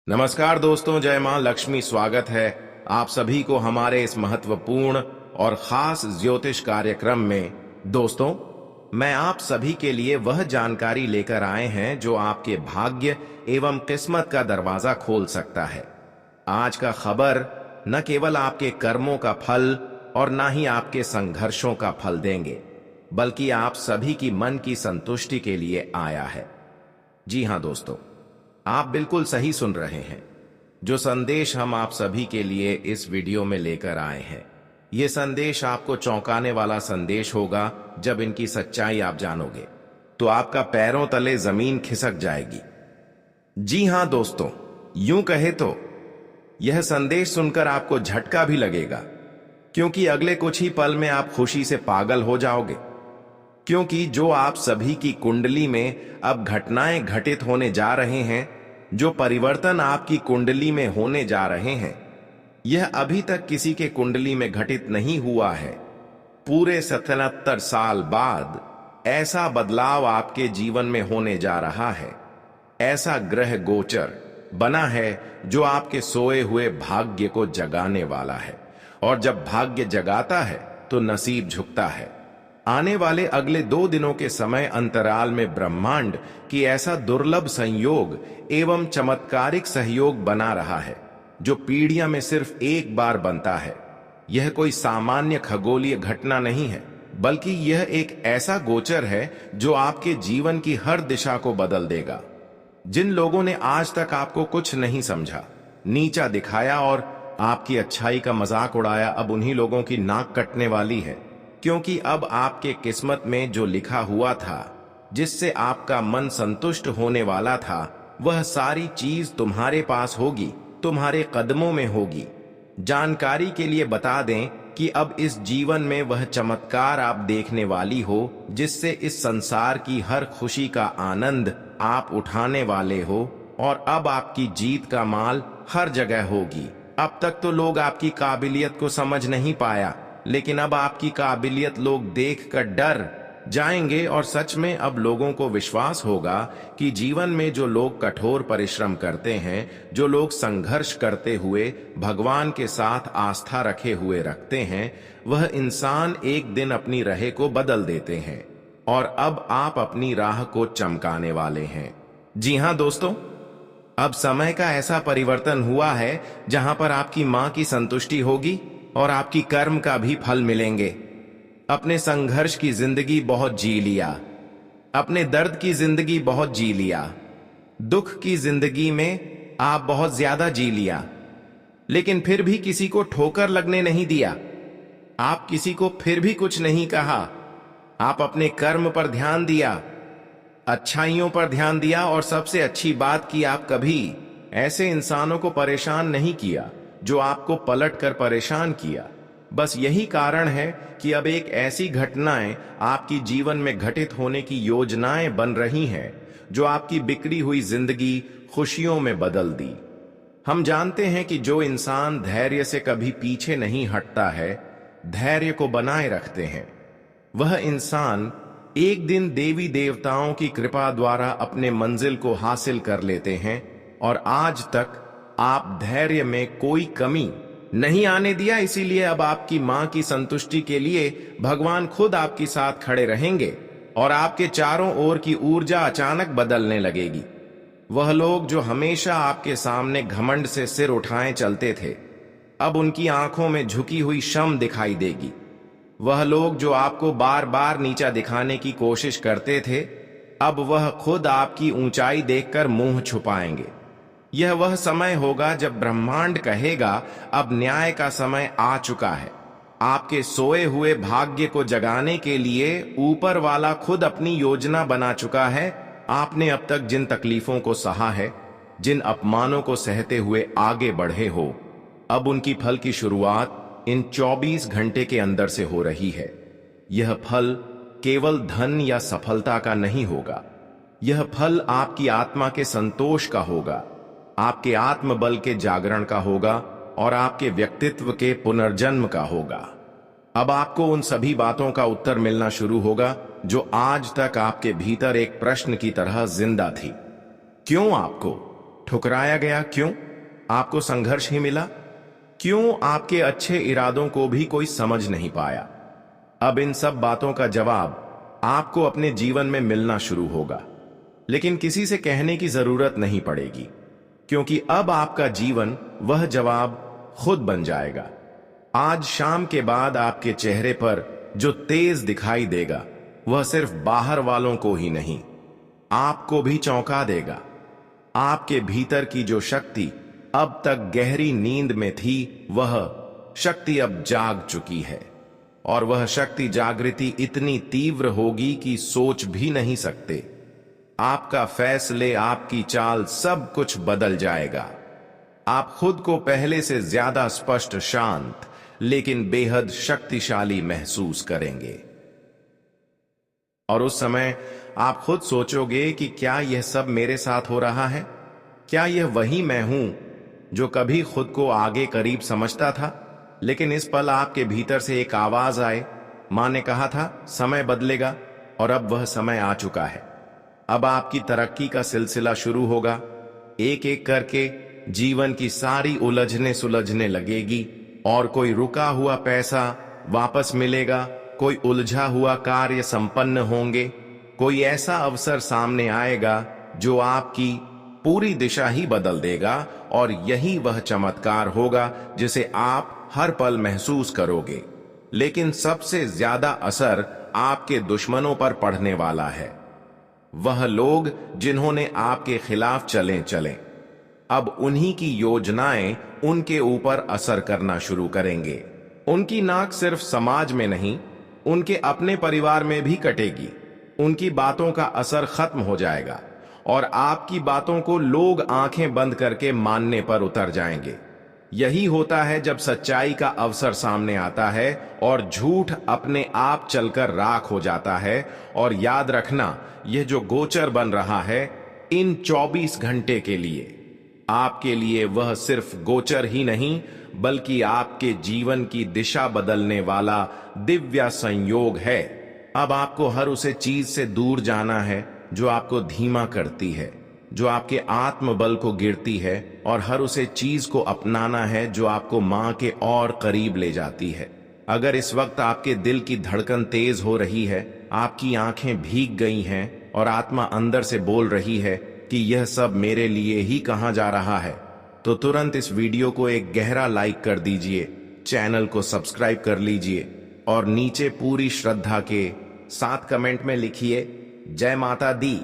नमस्कार दोस्तों, जय मां लक्ष्मी। स्वागत है आप सभी को हमारे इस महत्वपूर्ण और खास ज्योतिष कार्यक्रम में। दोस्तों, मैं आप सभी के लिए वह जानकारी लेकर आए हैं जो आपके भाग्य एवं किस्मत का दरवाजा खोल सकता है। आज का खबर न केवल आपके कर्मों का फल और न ही आपके संघर्षों का फल देंगे, बल्कि आप सभी की मन की संतुष्टि के लिए आया है। जी हां दोस्तों, आप बिल्कुल सही सुन रहे हैं। जो संदेश हम आप सभी के लिए इस वीडियो में लेकर आए हैं, ये संदेश आपको चौंकाने वाला संदेश होगा। जब इनकी सच्चाई आप जानोगे तो आपका पैरों तले जमीन खिसक जाएगी। जी हां दोस्तों, यूं कहे तो यह संदेश सुनकर आपको झटका भी लगेगा, क्योंकि अगले कुछ ही पल में आप खुशी से पागल हो जाओगे। क्योंकि जो आप सभी की कुंडली में अब घटनाएं घटित होने जा रहे हैं, जो परिवर्तन आपकी कुंडली में होने जा रहे हैं, यह अभी तक किसी के कुंडली में घटित नहीं हुआ है। पूरे 77 साल बाद ऐसा बदलाव आपके जीवन में होने जा रहा है। ऐसा ग्रह गोचर बना है जो आपके सोए हुए भाग्य को जगाने वाला है, और जब भाग्य जगाता है तो नसीब झुकता है। आने वाले अगले 2 दिनों के समय अंतराल में ब्रह्मांड की ऐसा दुर्लभ संयोग एवं चमत्कारिक सहयोग बना रहा है जो पीढ़ियों में सिर्फ एक बार बनता है। यह कोई सामान्य खगोलीय घटना नहीं है, बल्कि यह एक ऐसा गोचर है जो आपके जीवन की हर दिशा को बदल देगा। जिन लोगों ने आज तक आपको कुछ नहीं समझा, नीचा दिखाया और आपकी अच्छाई का मजाक उड़ाया, अब उन्हीं लोगों की नाक कटने वाली है। क्योंकि अब आपके किस्मत में जो लिखा हुआ था, जिससे आपका मन संतुष्ट होने वाला था, वह सारी चीज तुम्हारे पास होगी, तुम्हारे कदमों में होगी। जानकारी के लिए बता दें कि अब इस जीवन में वह चमत्कार आप देखने वाली हो, जिससे इस संसार की हर खुशी का आनंद आप उठाने वाले हो, और अब आपकी जीत का माल हर जगह होगी। अब तक तो लोग आपकी काबिलियत को समझ नहीं पाया, लेकिन अब आपकी काबिलियत लोग देखकर डर जाएंगे, और सच में अब लोगों को विश्वास होगा कि जीवन में जो लोग कठोर परिश्रम करते हैं, जो लोग संघर्ष करते हुए भगवान के साथ आस्था रखे हुए रखते हैं, वह इंसान एक दिन अपनी राह को बदल देते हैं, और अब आप अपनी राह को चमकाने वाले हैं। जी हां दोस्तों, अब समय का ऐसा परिवर्तन हुआ है जहां पर आपकी मां की संतुष्टि होगी और आपकी कर्म का भी फल मिलेंगे। अपने संघर्ष की जिंदगी बहुत जी लिया, अपने दर्द की जिंदगी बहुत जी लिया, दुख की जिंदगी में आप बहुत ज्यादा जी लिया, लेकिन फिर भी किसी को ठोकर लगने नहीं दिया। आप किसी को फिर भी कुछ नहीं कहा। आप अपने कर्म पर ध्यान दिया, अच्छाइयों पर ध्यान दिया, और सबसे अच्छी बात कि आप कभी ऐसे इंसानों को परेशान नहीं किया जो आपको पलट कर परेशान किया। बस यही कारण है कि अब एक ऐसी घटनाएं आपकी जीवन में घटित होने की योजनाएं बन रही हैं जो आपकी बिखरी हुई जिंदगी खुशियों में बदल दी। हम जानते हैं कि जो इंसान धैर्य से कभी पीछे नहीं हटता है, धैर्य को बनाए रखते हैं, वह इंसान एक दिन देवी देवताओं की कृपा द्वारा अपने मंजिल को हासिल कर लेते हैं। और आज तक आप धैर्य में कोई कमी नहीं आने दिया, इसीलिए अब आपकी मां की संतुष्टि के लिए भगवान खुद आपके साथ खड़े रहेंगे, और आपके चारों ओर की ऊर्जा अचानक बदलने लगेगी। वह लोग जो हमेशा आपके सामने घमंड से सिर उठाए चलते थे, अब उनकी आंखों में झुकी हुई शर्म दिखाई देगी। वह लोग जो आपको बार बार नीचा दिखाने की कोशिश करते थे, अब वह खुद आपकी ऊंचाई देखकर मुंह छुपाएंगे। यह वह समय होगा जब ब्रह्मांड कहेगा, अब न्याय का समय आ चुका है। आपके सोए हुए भाग्य को जगाने के लिए ऊपर वाला खुद अपनी योजना बना चुका है। आपने अब तक जिन तकलीफों को सहा है, जिन अपमानों को सहते हुए आगे बढ़े हो, अब उनकी फल की शुरुआत इन 24 घंटे के अंदर से हो रही है। यह फल केवल धन या सफलता का नहीं होगा, यह फल आपकी आत्मा के संतोष का होगा, आपके आत्मबल के जागरण का होगा, और आपके व्यक्तित्व के पुनर्जन्म का होगा। अब आपको उन सभी बातों का उत्तर मिलना शुरू होगा जो आज तक आपके भीतर एक प्रश्न की तरह जिंदा थी। क्यों आपको? ठुकराया गया क्यों? आपको संघर्ष ही मिला? क्यों आपके अच्छे इरादों को भी कोई समझ नहीं पाया? अब इन सब बातों का जवाब आपको अपने जीवन में मिलना शुरू होगा, लेकिन किसी से कहने की जरूरत नहीं पड़ेगी, क्योंकि अब आपका जीवन वह जवाब खुद बन जाएगा। आज शाम के बाद आपके चेहरे पर जो तेज दिखाई देगा वह सिर्फ बाहर वालों को ही नहीं, आपको भी चौंका देगा। आपके भीतर की जो शक्ति अब तक गहरी नींद में थी, वह शक्ति अब जाग चुकी है, और वह शक्ति जागृति इतनी तीव्र होगी कि सोच भी नहीं सकते। आपका फैसले, आपकी चाल, सब कुछ बदल जाएगा। आप खुद को पहले से ज्यादा स्पष्ट, शांत, लेकिन बेहद शक्तिशाली महसूस करेंगे। और उस समय आप खुद सोचोगे कि क्या यह सब मेरे साथ हो रहा है? क्या यह वही मैं हूं जो कभी खुद को आगे करीब समझता था? लेकिन इस पल आपके भीतर से एक आवाज आए। मां ने कहा था समय बदलेगा, और अब वह समय आ चुका है। अब आपकी तरक्की का सिलसिला शुरू होगा। एक एक करके जीवन की सारी उलझने सुलझने लगेगी, और कोई रुका हुआ पैसा वापस मिलेगा, कोई उलझा हुआ कार्य संपन्न होंगे, कोई ऐसा अवसर सामने आएगा जो आपकी पूरी दिशा ही बदल देगा, और यही वह चमत्कार होगा जिसे आप हर पल महसूस करोगे। लेकिन सबसे ज्यादा असर आपके दुश्मनों पर पड़ने वाला है। वह लोग जिन्होंने आपके खिलाफ चले अब उन्हीं की योजनाएं उनके ऊपर असर करना शुरू करेंगे। उनकी नाक सिर्फ समाज में नहीं, उनके अपने परिवार में भी कटेगी। उनकी बातों का असर खत्म हो जाएगा, और आपकी बातों को लोग आंखें बंद करके मानने पर उतर जाएंगे। यही होता है जब सच्चाई का अवसर सामने आता है और झूठ अपने आप चलकर राख हो जाता है। और याद रखना, यह जो गोचर बन रहा है इन 24 घंटे के लिए, आपके लिए वह सिर्फ गोचर ही नहीं, बल्कि आपके जीवन की दिशा बदलने वाला दिव्य संयोग है। अब आपको हर उसे चीज से दूर जाना है जो आपको धीमा करती है, जो आपके आत्मबल को गिरती है, और हर उसे चीज को अपनाना है जो आपको मां के और करीब ले जाती है। अगर इस वक्त आपके दिल की धड़कन तेज हो रही है, आपकी आंखें भीग गई हैं, और आत्मा अंदर से बोल रही है कि यह सब मेरे लिए ही कहां जा रहा है, तो तुरंत इस वीडियो को एक गहरा लाइक कर दीजिए, चैनल को सब्सक्राइब कर लीजिए, और नीचे पूरी श्रद्धा के साथ कमेंट में लिखिए जय माता दी,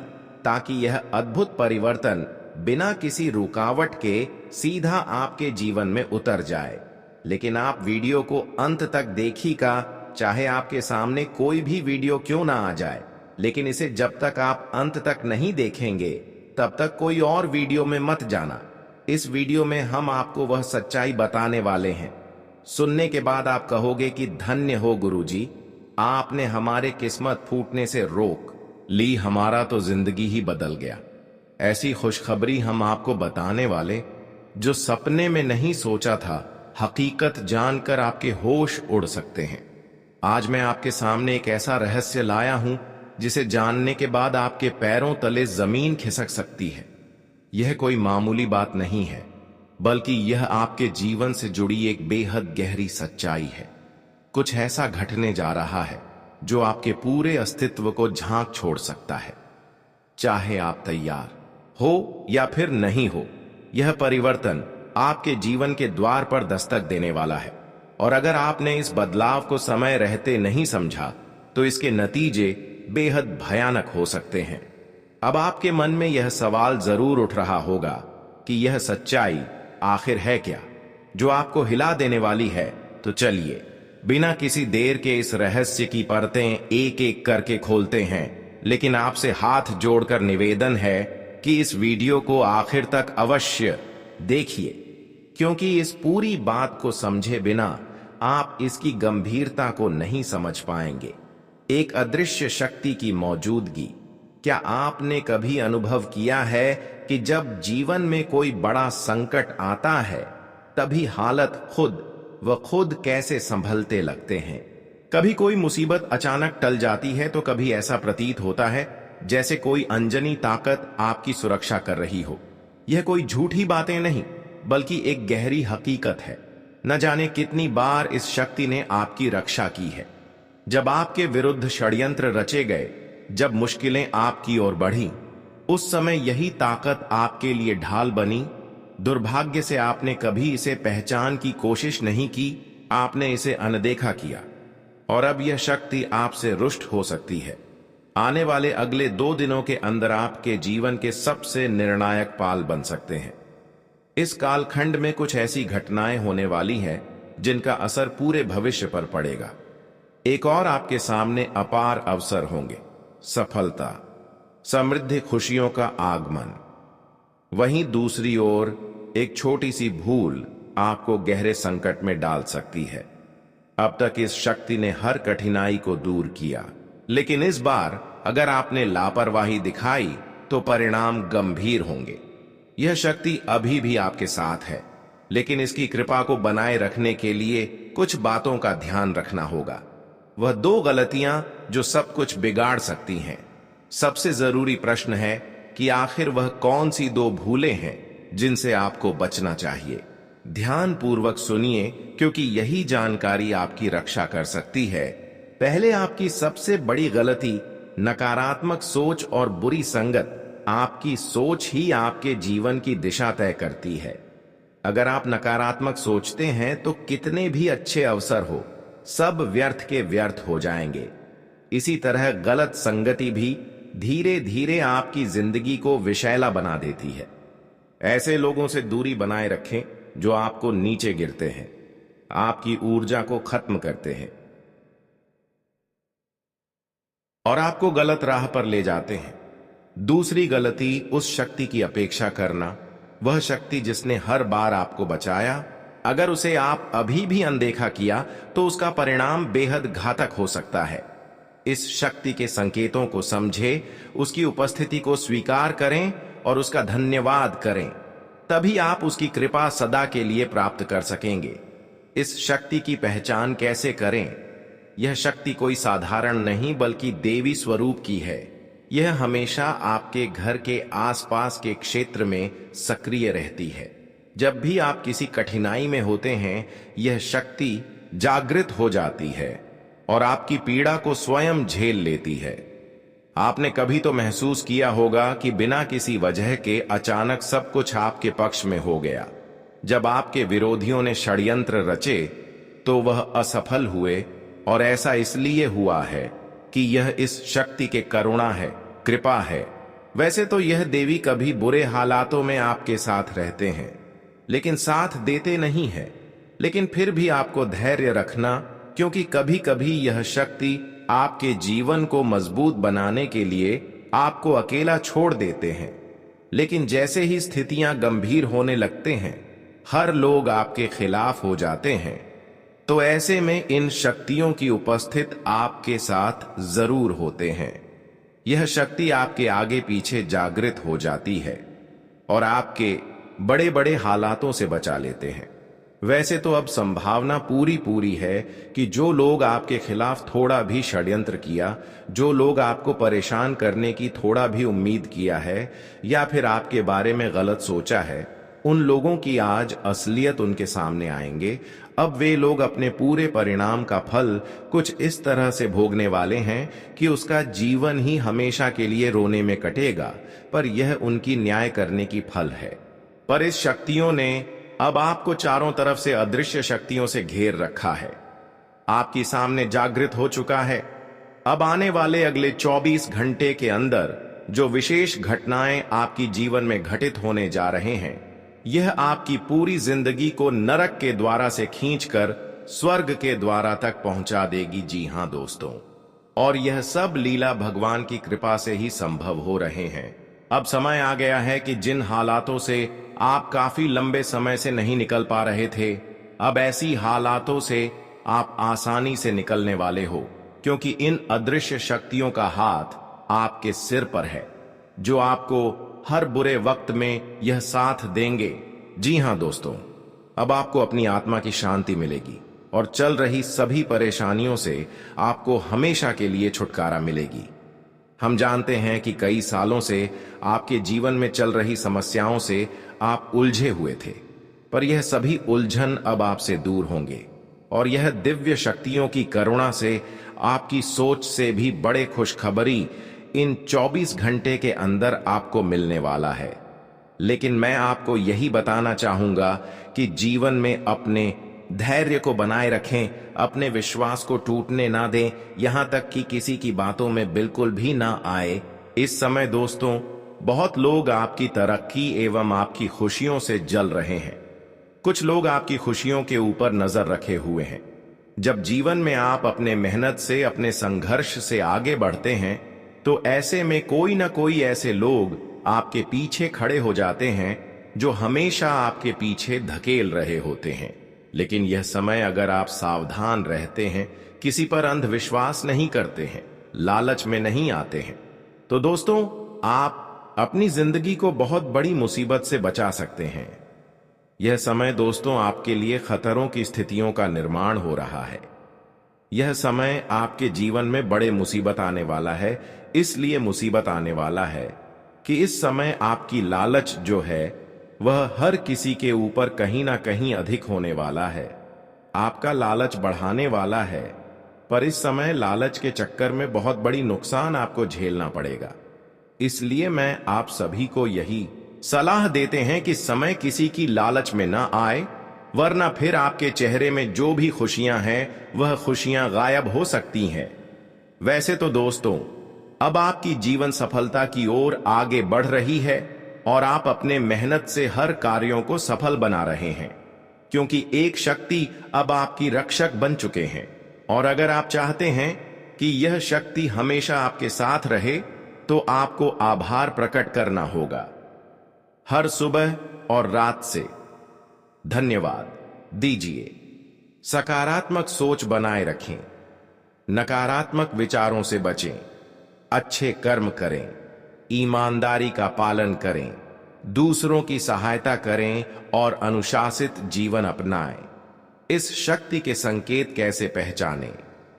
ताकि यह अद्भुत परिवर्तन बिना किसी रुकावट के सीधा आपके जीवन में उतर जाए। लेकिन आप वीडियो को अंत तक देखिएगा, चाहे आपके सामने कोई भी वीडियो क्यों ना आ जाए, लेकिन इसे जब तक आप अंत तक नहीं देखेंगे तब तक कोई और वीडियो में मत जाना। इस वीडियो में हम आपको वह सच्चाई बताने वाले हैं, सुनने के बाद आप कहोगे कि धन्य हो गुरुजी, आपने हमारे किस्मत फूटने से रोक ली, हमारा तो जिंदगी ही बदल गया। ऐसी खुशखबरी हम आपको बताने वाले जो सपने में नहीं सोचा था, हकीकत जानकर आपके होश उड़ सकते हैं। आज मैं आपके सामने एक ऐसा रहस्य लाया हूं जिसे जानने के बाद आपके पैरों तले जमीन खिसक सकती है। यह कोई मामूली बात नहीं है, बल्कि यह आपके जीवन से जुड़ी एक बेहद गहरी सच्चाई है। कुछ ऐसा घटने जा रहा है जो आपके पूरे अस्तित्व को झांक छोड़ सकता है। चाहे आप तैयार हो या फिर नहीं हो, यह परिवर्तन आपके जीवन के द्वार पर दस्तक देने वाला है। और अगर आपने इस बदलाव को समय रहते नहीं समझा, तो इसके नतीजे बेहद भयानक हो सकते हैं। अब आपके मन में यह सवाल जरूर उठ रहा होगा कि यह सच्चाई आखिर है क्या, जो आपको हिला देने वाली है। तो चलिए बिना किसी देर के इस रहस्य की परतें एक एक करके खोलते हैं। लेकिन आपसे हाथ जोड़कर निवेदन है कि इस वीडियो को आखिर तक अवश्य देखिए, क्योंकि इस पूरी बात को समझे बिना आप इसकी गंभीरता को नहीं समझ पाएंगे। एक अदृश्य शक्ति की मौजूदगी। क्या आपने कभी अनुभव किया है कि जब जीवन में कोई बड़ा संकट आता है, तभी हालत खुद कैसे संभलते लगते हैं? कभी कोई मुसीबत अचानक टल जाती है तो कभी ऐसा प्रतीत होता है जैसे कोई अनजानी ताकत आपकी सुरक्षा कर रही हो। यह कोई झूठी बातें नहीं, बल्कि एक गहरी हकीकत है। न जाने कितनी बार इस शक्ति ने आपकी रक्षा की है। जब आपके विरुद्ध षड्यंत्र रचे गए, जब मुश्किलें आपकी ओर बढ़ी, उस समय यही ताकत आपके लिए ढाल बनी। दुर्भाग्य से आपने कभी इसे पहचान की कोशिश नहीं की, आपने इसे अनदेखा किया, और अब यह शक्ति आपसे रुष्ट हो सकती है। आने वाले अगले 2 दिनों के अंदर आपके जीवन के सबसे निर्णायक पाल बन सकते हैं। इस कालखंड में कुछ ऐसी घटनाएं होने वाली हैं जिनका असर पूरे भविष्य पर पड़ेगा। एक और आपके सामने अपार अवसर होंगे, सफलता, समृद्धि, खुशियों का आगमन। वहीं दूसरी ओर एक छोटी सी भूल आपको गहरे संकट में डाल सकती है। अब तक इस शक्ति ने हर कठिनाई को दूर किया, लेकिन इस बार अगर आपने लापरवाही दिखाई तो परिणाम गंभीर होंगे। यह शक्ति अभी भी आपके साथ है, लेकिन इसकी कृपा को बनाए रखने के लिए कुछ बातों का ध्यान रखना होगा। वह 2 गलतियां जो सब कुछ बिगाड़ सकती हैं। सबसे जरूरी प्रश्न है कि आखिर वह कौन सी 2 भूलें हैं जिनसे आपको बचना चाहिए। ध्यान पूर्वक सुनिए, क्योंकि यही जानकारी आपकी रक्षा कर सकती है। पहले, आपकी सबसे बड़ी गलती नकारात्मक सोच और बुरी संगत। आपकी सोच ही आपके जीवन की दिशा तय करती है। अगर आप नकारात्मक सोचते हैं तो कितने भी अच्छे अवसर हो, सब व्यर्थ के व्यर्थ हो जाएंगे। इसी तरह गलत संगति भी धीरे धीरे आपकी जिंदगी को विषैला बना देती है। ऐसे लोगों से दूरी बनाए रखें जो आपको नीचे गिरते हैं, आपकी ऊर्जा को खत्म करते हैं और आपको गलत राह पर ले जाते हैं। दूसरी गलती, उस शक्ति की अपेक्षा करना। वह शक्ति जिसने हर बार आपको बचाया, अगर उसे आप अभी भी अनदेखा किया तो उसका परिणाम बेहद घातक हो सकता है। इस शक्ति के संकेतों को समझे, उसकी उपस्थिति को स्वीकार करें और उसका धन्यवाद करें। तभी आप उसकी कृपा सदा के लिए प्राप्त कर सकेंगे। इस शक्ति की पहचान कैसे करें? यह शक्ति कोई साधारण नहीं, बल्कि देवी स्वरूप की है। यह हमेशा आपके घर के आसपास के क्षेत्र में सक्रिय रहती है। जब भी आप किसी कठिनाई में होते हैं, यह शक्ति जागृत हो जाती है और आपकी पीड़ा को स्वयं झेल लेती है। आपने कभी तो महसूस किया होगा कि बिना किसी वजह के अचानक सब कुछ आपके पक्ष में हो गया। जब आपके विरोधियों ने षड्यंत्र रचे तो वह असफल हुए, और ऐसा इसलिए हुआ है कि यह इस शक्ति के करुणा है, कृपा है। वैसे तो यह देवी कभी बुरे हालातों में आपके साथ रहते हैं, लेकिन साथ देते नहीं है। लेकिन फिर भी आपको धैर्य रखना, क्योंकि कभी कभी यह शक्ति आपके जीवन को मजबूत बनाने के लिए आपको अकेला छोड़ देते हैं। लेकिन जैसे ही स्थितियां गंभीर होने लगते हैं, हर लोग आपके खिलाफ हो जाते हैं, तो ऐसे में इन शक्तियों की उपस्थित आपके साथ जरूर होते हैं। यह शक्ति आपके आगे पीछे जागृत हो जाती है और आपके बड़े बड़े हालातों से बचा लेते हैं। वैसे तो अब संभावना पूरी है कि जो लोग आपके खिलाफ थोड़ा भी षड्यंत्र किया, जो लोग आपको परेशान करने की थोड़ा भी उम्मीद किया है या फिर आपके बारे में गलत सोचा है, उन लोगों की आज असलियत उनके सामने आएंगे। अब वे लोग अपने पूरे परिणाम का फल कुछ इस तरह से भोगने वाले हैं कि उसका जीवन ही हमेशा के लिए रोने में कटेगा, पर यह उनकी न्याय करने की फल है। पर इस शक्तियों ने अब आपको चारों तरफ से अदृश्य शक्तियों से घेर रखा है, आपकी सामने जागृत हो चुका है। अब आने वाले अगले 24 घंटे के अंदर जो विशेष घटनाएं आपकी जीवन में घटित होने जा रहे हैं, यह आपकी पूरी जिंदगी को नरक के द्वारा से खींचकर स्वर्ग के द्वारा तक पहुंचा देगी। जी हां दोस्तों, और यह सब लीला भगवान की कृपा से ही संभव हो रहे हैं। अब समय आ गया है कि जिन हालातों से आप काफी लंबे समय से नहीं निकल पा रहे थे, अब ऐसी हालातों से आप आसानी से निकलने वाले हो, क्योंकि इन अदृश्य शक्तियों का हाथ आपके सिर पर है, जो आपको हर बुरे वक्त में यह साथ देंगे। जी हां दोस्तों, अब आपको अपनी आत्मा की शांति मिलेगी और चल रही सभी परेशानियों से आपको हमेशा के लिए छुटकारा मिलेगी। हम जानते हैं कि कई सालों से आपके जीवन में चल रही समस्याओं से आप उलझे हुए थे, पर यह सभी उलझन अब आपसे दूर होंगे और यह दिव्य शक्तियों की करुणा से आपकी सोच से भी बड़े खुशखबरी इन 24 घंटे के अंदर आपको मिलने वाला है। लेकिन मैं आपको यही बताना चाहूंगा कि जीवन में अपने धैर्य को बनाए रखें, अपने विश्वास को टूटने ना दें, यहां तक कि किसी की बातों में बिल्कुल भी ना आए। इस समय दोस्तों, बहुत लोग आपकी तरक्की एवं आपकी खुशियों से जल रहे हैं। कुछ लोग आपकी खुशियों के ऊपर नजर रखे हुए हैं। जब जीवन में आप अपने मेहनत से, अपने संघर्ष से आगे बढ़ते हैं, तो ऐसे में कोई ना कोई ऐसे लोग आपके पीछे खड़े हो जाते हैं जो हमेशा आपके पीछे धकेल रहे होते हैं। लेकिन यह समय अगर आप सावधान रहते हैं, किसी पर अंधविश्वास नहीं करते हैं, लालच में नहीं आते हैं, तो दोस्तों आप अपनी जिंदगी को बहुत बड़ी मुसीबत से बचा सकते हैं। यह समय दोस्तों आपके लिए खतरों की स्थितियों का निर्माण हो रहा है। यह समय आपके जीवन में बड़े मुसीबत आने वाला है। इसलिए मुसीबत आने वाला है कि इस समय आपकी लालच जो है वह हर किसी के ऊपर कहीं ना कहीं अधिक होने वाला है। आपका लालच बढ़ाने वाला है, पर इस समय लालच के चक्कर में बहुत बड़ी नुकसान आपको झेलना पड़ेगा। इसलिए मैं आप सभी को यही सलाह देते हैं कि समय किसी की लालच में ना आए, वरना फिर आपके चेहरे में जो भी खुशियां हैं वह खुशियां गायब हो सकती हैं। वैसे तो दोस्तों, अब आपकी जीवन सफलता की ओर आगे बढ़ रही है और आप अपने मेहनत से हर कार्यों को सफल बना रहे हैं, क्योंकि एक शक्ति अब आपकी रक्षक बन चुके हैं। और अगर आप चाहते हैं कि यह शक्ति हमेशा आपके साथ रहे, तो आपको आभार प्रकट करना होगा हर सुबह और रात से। धन्यवाद दीजिए। सकारात्मक सोच बनाए रखें, नकारात्मक विचारों से बचें, अच्छे कर्म करें, ईमानदारी का पालन करें, दूसरों की सहायता करें और अनुशासित जीवन अपनाएं। इस शक्ति के संकेत कैसे पहचानें?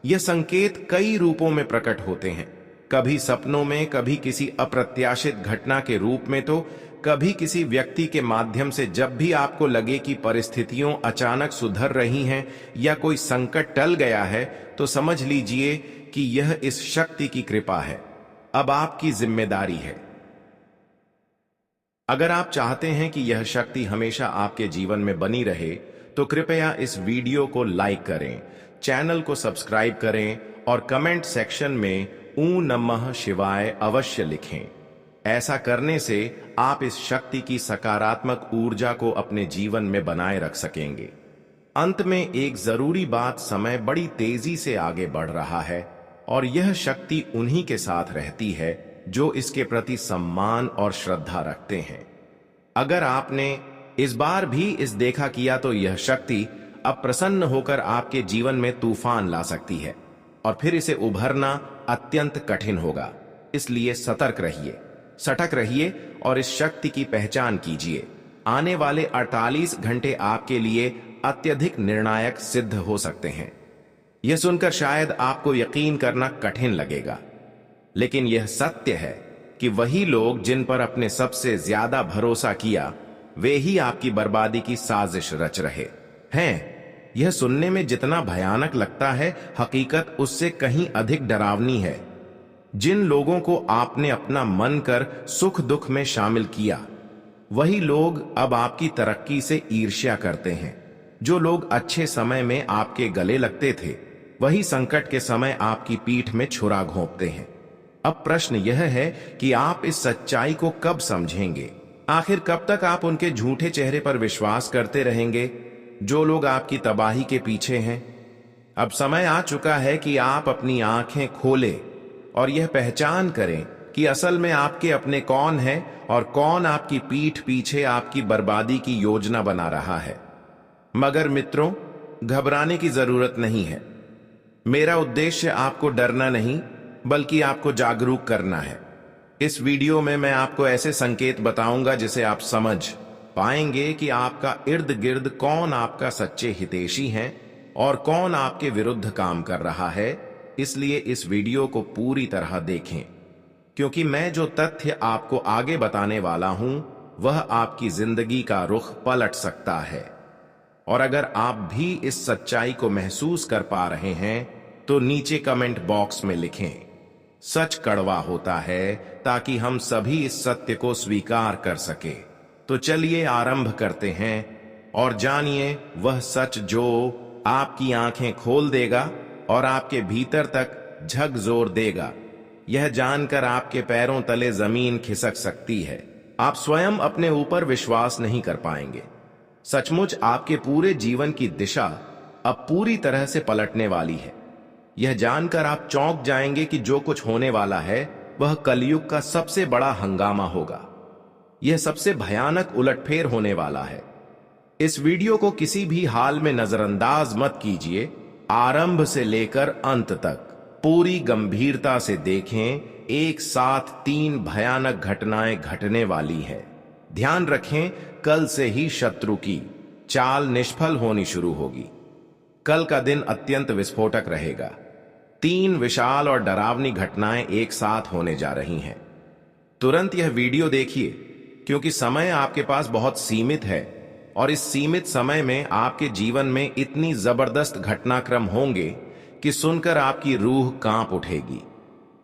यह संकेत कई रूपों में प्रकट होते हैं, कभी सपनों में, कभी किसी अप्रत्याशित घटना के रूप में, तो कभी किसी व्यक्ति के माध्यम से। जब भी आपको लगे कि परिस्थितियां अचानक सुधर रही हैं या कोई संकट टल गया है, तो समझ लीजिए कि यह इस शक्ति की कृपा है। अब आपकी जिम्मेदारी है। अगर आप चाहते हैं कि यह शक्ति हमेशा आपके जीवन में बनी रहे, तो कृपया इस वीडियो को लाइक करें, चैनल को सब्सक्राइब करें और कमेंट सेक्शन में ॐ नमः शिवाय अवश्य लिखें। ऐसा करने से आप इस शक्ति की सकारात्मक ऊर्जा को अपने जीवन में बनाए रख सकेंगे। अंत में एक जरूरी बात, समय बड़ी तेजी से आगे बढ़ रहा है और यह शक्ति उन्हीं के साथ रहती है जो इसके प्रति सम्मान और श्रद्धा रखते हैं। अगर आपने इस बार भी इस देखा किया, तो यह शक्ति अब प्रसन्न होकर आपके जीवन में तूफान ला सकती है और फिर इसे उभरना अत्यंत कठिन होगा। इसलिए सतर्क रहिए, सतर्क रहिए और इस शक्ति की पहचान कीजिए। आने वाले 48 घंटे आपके लिए अत्यधिक निर्णायक सिद्ध हो सकते हैं। यह सुनकर शायद आपको यकीन करना कठिन लगेगा, लेकिन यह सत्य है कि वही लोग जिन पर अपने सबसे ज्यादा भरोसा किया, वे ही आपकी बर्बादी की साजिश रच रहे हैं। यह सुनने में जितना भयानक लगता है, हकीकत उससे कहीं अधिक डरावनी है। जिन लोगों को आपने अपना मन कर सुख दुख में शामिल किया, वही लोग अब आपकी तरक्की से ईर्ष्या करते हैं। जो लोग अच्छे समय में आपके गले लगते थे, वही संकट के समय आपकी पीठ में छुरा घोंपते हैं। अब प्रश्न यह है कि आप इस सच्चाई को कब समझेंगे? आखिर कब तक आप उनके झूठे चेहरे पर विश्वास करते रहेंगे, जो लोग आपकी तबाही के पीछे हैं? अब समय आ चुका है कि आप अपनी आंखें खोलें और यह पहचान करें कि असल में आपके अपने कौन हैं और कौन आपकी पीठ पीछे आपकी बर्बादी की योजना बना रहा है। मगर मित्रों, घबराने की जरूरत नहीं है। मेरा उद्देश्य आपको डरना नहीं, बल्कि आपको जागरूक करना है। इस वीडियो में मैं आपको ऐसे संकेत बताऊंगा जिसे आप समझ पाएंगे कि आपका इर्द गिर्द कौन आपका सच्चे हितैषी हैं और कौन आपके विरुद्ध काम कर रहा है। इसलिए इस वीडियो को पूरी तरह देखें क्योंकि मैं जो तथ्य आपको आगे बताने वाला हूं वह आपकी जिंदगी का रुख पलट सकता है। और अगर आप भी इस सच्चाई को महसूस कर पा रहे हैं तो नीचे कमेंट बॉक्स में लिखें, सच कड़वा होता है, ताकि हम सभी इस सत्य को स्वीकार कर सके। तो चलिए आरंभ करते हैं और जानिए वह सच जो आपकी आंखें खोल देगा और आपके भीतर तक झकझोर देगा। यह जानकर आपके पैरों तले जमीन खिसक सकती है। आप स्वयं अपने ऊपर विश्वास नहीं कर पाएंगे। सचमुच आपके पूरे जीवन की दिशा अब पूरी तरह से पलटने वाली है। यह जानकर आप चौंक जाएंगे कि जो कुछ होने वाला है वह कलयुग का सबसे बड़ा हंगामा होगा। यह सबसे भयानक उलटफेर होने वाला है। इस वीडियो को किसी भी हाल में नजरअंदाज मत कीजिए। आरंभ से लेकर अंत तक पूरी गंभीरता से देखें। एक साथ 3 भयानक घटनाएं घटने वाली है। ध्यान रखें, कल से ही शत्रु की चाल निष्फल होनी शुरू होगी। कल का दिन अत्यंत विस्फोटक रहेगा। 3 विशाल और डरावनी घटनाएं एक साथ होने जा रही हैं। तुरंत यह वीडियो देखिए, क्योंकि समय आपके पास बहुत सीमित है और इस सीमित समय में आपके जीवन में इतनी जबरदस्त घटनाक्रम होंगे कि सुनकर आपकी रूह कांप उठेगी।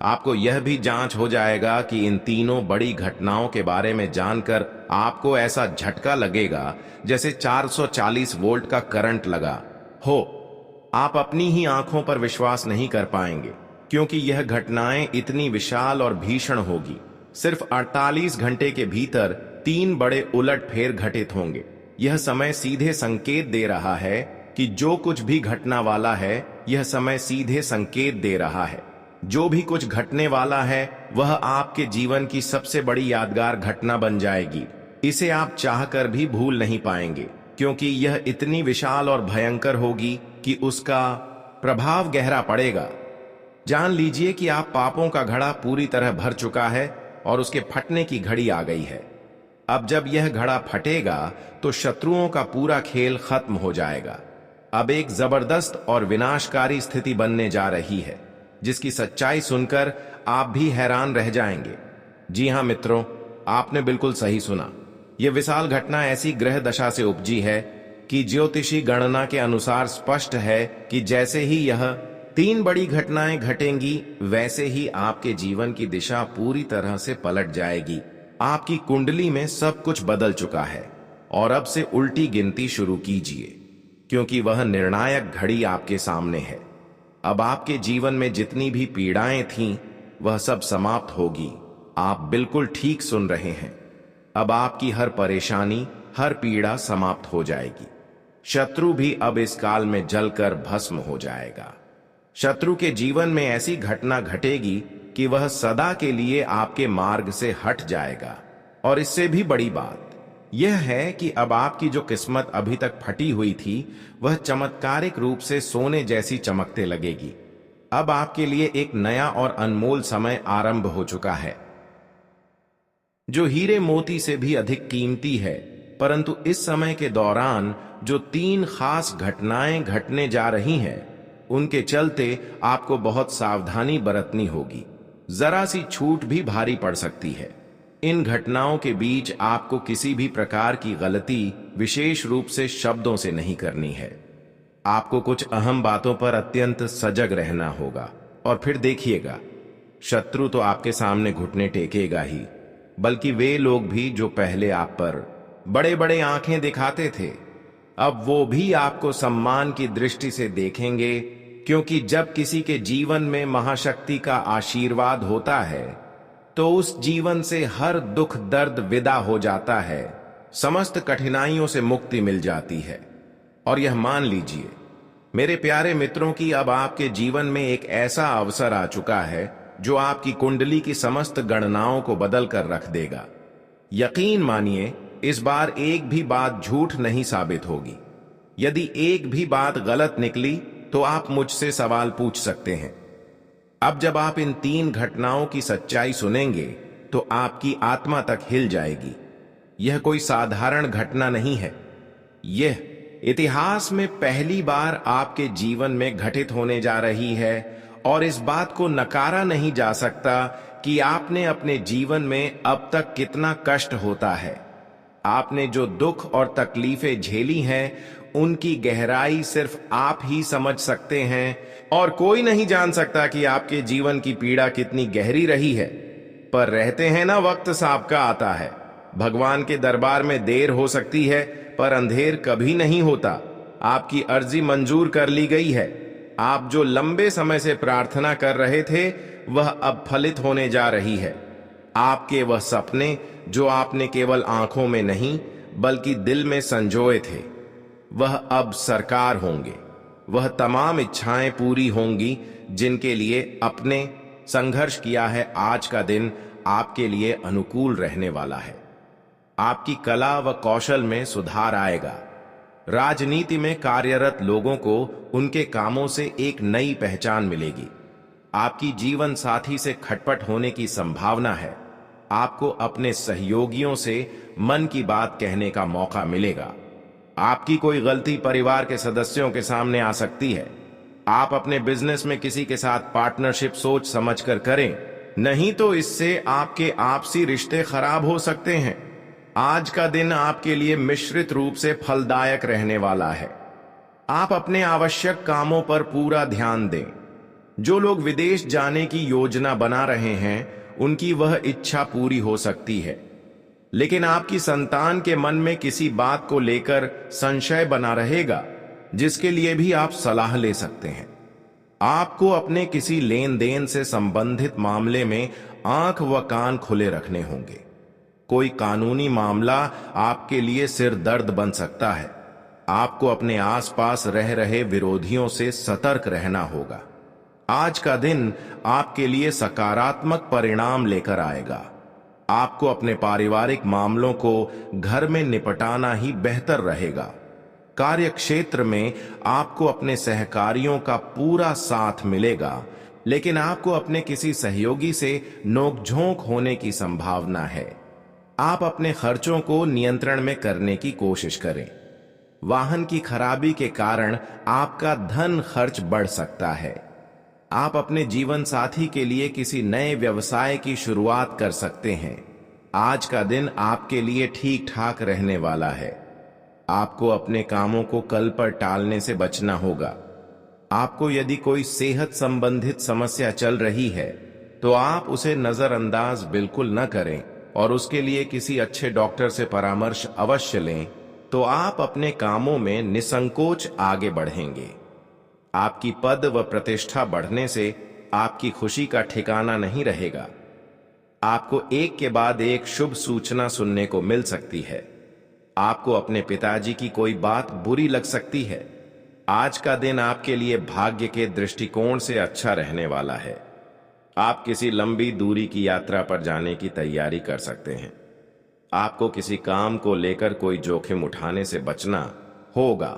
आपको यह भी जांच हो जाएगा कि इन तीनों बड़ी घटनाओं के बारे में जानकर आपको ऐसा झटका लगेगा जैसे 440 वोल्ट का करंट लगा हो। आप अपनी ही आंखों पर विश्वास नहीं कर पाएंगे, क्योंकि यह घटनाएं इतनी विशाल और भीषण होगी। सिर्फ 48 घंटे के भीतर 3 बड़े उलटफेर घटित होंगे। यह समय सीधे संकेत दे रहा है कि जो कुछ भी घटना वाला है, यह समय सीधे संकेत दे रहा है जो भी कुछ घटने वाला है वह आपके जीवन की सबसे बड़ी यादगार घटना बन जाएगी। इसे आप चाहकर भी भूल नहीं पाएंगे, क्योंकि यह इतनी विशाल और भयंकर होगी कि उसका प्रभाव गहरा पड़ेगा। जान लीजिए कि आप पापों का घड़ा पूरी तरह भर चुका है और उसके फटने की घड़ी आ गई है। अब जब यह घड़ा फटेगा तो शत्रुओं का पूरा खेल खत्म हो जाएगा। अब एक जबरदस्त और विनाशकारी स्थिति बनने जा रही है, जिसकी सच्चाई सुनकर आप भी हैरान रह जाएंगे। जी हां मित्रों, आपने बिल्कुल सही सुना। यह विशाल घटना ऐसी ग्रह दशा से उपजी है कि ज्योतिषी गणना के अनुसार स्पष्ट है कि जैसे ही यह 3 बड़ी घटनाएं घटेंगी, वैसे ही आपके जीवन की दिशा पूरी तरह से पलट जाएगी। आपकी कुंडली में सब कुछ बदल चुका है और अब से उल्टी गिनती शुरू कीजिए, क्योंकि वह निर्णायक घड़ी आपके सामने है। अब आपके जीवन में जितनी भी पीड़ाएं थीं, वह सब समाप्त होगी। आप बिल्कुल ठीक सुन रहे हैं। अब आपकी हर परेशानी, हर पीड़ा समाप्त हो जाएगी। शत्रु भी अब इस काल में जलकर भस्म हो जाएगा। शत्रु के जीवन में ऐसी घटना घटेगी कि वह सदा के लिए आपके मार्ग से हट जाएगा। और इससे भी बड़ी बात यह है कि अब आपकी जो किस्मत अभी तक फटी हुई थी, वह चमत्कारिक रूप से सोने जैसी चमकते लगेगी। अब आपके लिए एक नया और अनमोल समय आरंभ हो चुका है, जो हीरे मोती से भी अधिक कीमती है। परंतु इस समय के दौरान जो 3 खास घटनाएं घटने जा रही हैं, उनके चलते आपको बहुत सावधानी बरतनी होगी। जरा सी छूट भी भारी पड़ सकती है। इन घटनाओं के बीच आपको किसी भी प्रकार की गलती, विशेष रूप से शब्दों से नहीं करनी है। आपको कुछ अहम बातों पर अत्यंत सजग रहना होगा। और फिर देखिएगा, शत्रु तो आपके सामने घुटने टेकेगा ही, बल्कि वे लोग भी जो पहले आप पर बड़े बड़े आंखें दिखाते थे, अब वो भी आपको सम्मान की दृष्टि से देखेंगे। क्योंकि जब किसी के जीवन में महाशक्ति का आशीर्वाद होता है, तो उस जीवन से हर दुख दर्द विदा हो जाता है, समस्त कठिनाइयों से मुक्ति मिल जाती है। और यह मान लीजिए मेरे प्यारे मित्रों की अब आपके जीवन में एक ऐसा अवसर आ चुका है जो आपकी कुंडली की समस्त गणनाओं को बदल कर रख देगा। यकीन मानिए, इस बार एक भी बात झूठ नहीं साबित होगी। यदि एक भी बात गलत निकली तो आप मुझसे सवाल पूछ सकते हैं। अब जब आप इन 3 घटनाओं की सच्चाई सुनेंगे तो आपकी आत्मा तक हिल जाएगी। यह कोई साधारण घटना नहीं है। यह इतिहास में पहली बार आपके जीवन में घटित होने जा रही है और इस बात को नकारा नहीं जा सकता कि आपने अपने जीवन में अब तक कितना कष्ट होता है। आपने जो दुख और तकलीफें झेली हैं, उनकी गहराई सिर्फ आप ही समझ सकते हैं और कोई नहीं जान सकता कि आपके जीवन की पीड़ा कितनी गहरी रही है। पर रहते हैं ना, वक्त सबका आता है। भगवान के दरबार में देर हो सकती है, पर अंधेर कभी नहीं होता। आपकी अर्जी मंजूर कर ली गई है। आप जो लंबे समय से प्रार्थना कर रहे थे, वह अब फलित होने जा रही है। आपके वह सपने जो आपने केवल आंखों में नहीं बल्कि दिल में संजोए थे, वह अब साकार होंगे। वह तमाम इच्छाएं पूरी होंगी जिनके लिए अपने संघर्ष किया है। आज का दिन आपके लिए अनुकूल रहने वाला है। आपकी कला व कौशल में सुधार आएगा। राजनीति में कार्यरत लोगों को उनके कामों से एक नई पहचान मिलेगी। आपकी जीवन साथी से खटपट होने की संभावना है। आपको अपने सहयोगियों से मन की बात कहने का मौका मिलेगा। आपकी कोई गलती परिवार के सदस्यों के सामने आ सकती है। आप अपने बिजनेस में किसी के साथ पार्टनरशिप सोच समझकर करें, नहीं तो इससे आपके आपसी रिश्ते खराब हो सकते हैं। आज का दिन आपके लिए मिश्रित रूप से फलदायक रहने वाला है। आप अपने आवश्यक कामों पर पूरा ध्यान दें। जो लोग विदेश जाने की योजना बना रहे हैं, उनकी वह इच्छा पूरी हो सकती है, लेकिन आपकी संतान के मन में किसी बात को लेकर संशय बना रहेगा, जिसके लिए भी आप सलाह ले सकते हैं। आपको अपने किसी लेन देन से संबंधित मामले में आंख व कान खुले रखने होंगे। कोई कानूनी मामला आपके लिए सिर दर्द बन सकता है। आपको अपने आसपास रह रहे विरोधियों से सतर्क रहना होगा। आज का दिन आपके लिए सकारात्मक परिणाम लेकर आएगा। आपको अपने पारिवारिक मामलों को घर में निपटाना ही बेहतर रहेगा। कार्य क्षेत्र में आपको अपने सहकारियों का पूरा साथ मिलेगा, लेकिन आपको अपने किसी सहयोगी से नोकझोंक होने की संभावना है। आप अपने खर्चों को नियंत्रण में करने की कोशिश करें। वाहन की खराबी के कारण आपका धन खर्च बढ़ सकता है। आप अपने जीवन साथी के लिए किसी नए व्यवसाय की शुरुआत कर सकते हैं। आज का दिन आपके लिए ठीक ठाक रहने वाला है। आपको अपने कामों को कल पर टालने से बचना होगा। आपको यदि कोई सेहत संबंधित समस्या चल रही है, तो आप उसे नजरअंदाज बिल्कुल न करें और उसके लिए किसी अच्छे डॉक्टर से परामर्श अवश्य लें, तो आप अपने कामों में निसंकोच आगे बढ़ेंगे। आपकी पद व प्रतिष्ठा बढ़ने से आपकी खुशी का ठिकाना नहीं रहेगा। आपको एक के बाद एक शुभ सूचना सुनने को मिल सकती है। आपको अपने पिताजी की कोई बात बुरी लग सकती है। आज का दिन आपके लिए भाग्य के दृष्टिकोण से अच्छा रहने वाला है। आप किसी लंबी दूरी की यात्रा पर जाने की तैयारी कर सकते हैं। आपको किसी काम को लेकर कोई जोखिम उठाने से बचना होगा।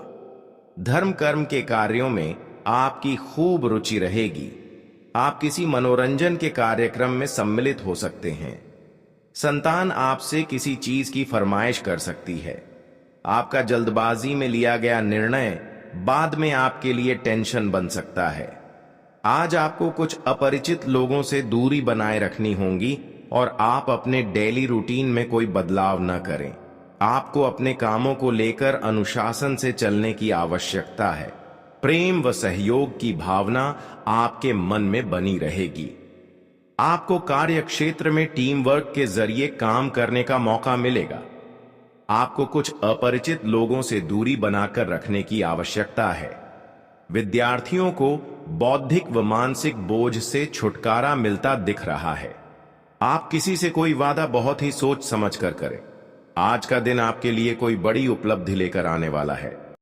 धर्म कर्म के कार्यों में आपकी खूब रुचि रहेगी। आप किसी मनोरंजन के कार्यक्रम में सम्मिलित हो सकते हैं। संतान आपसे किसी चीज की फरमाइश कर सकती है। आपका जल्दबाजी में लिया गया निर्णय बाद में आपके लिए टेंशन बन सकता है। आज आपको कुछ अपरिचित लोगों से दूरी बनाए रखनी होगी और आप अपने डेली रूटीन में कोई बदलाव न करें। आपको अपने कामों को लेकर अनुशासन से चलने की आवश्यकता है। प्रेम व सहयोग की भावना आपके मन में बनी रहेगी। आपको कार्य क्षेत्र में टीम वर्क के जरिए काम करने का मौका मिलेगा। आपको कुछ अपरिचित लोगों से दूरी बनाकर रखने की आवश्यकता है। विद्यार्थियों को बौद्धिक व मानसिक बोझ से छुटकारा मिलता दिख रहा है। आप किसी से कोई वादा बहुत ही सोच समझ कर करें। आज का दिन आपके लिए कोई बड़ी उपलब्धि लेकर आने वाला है।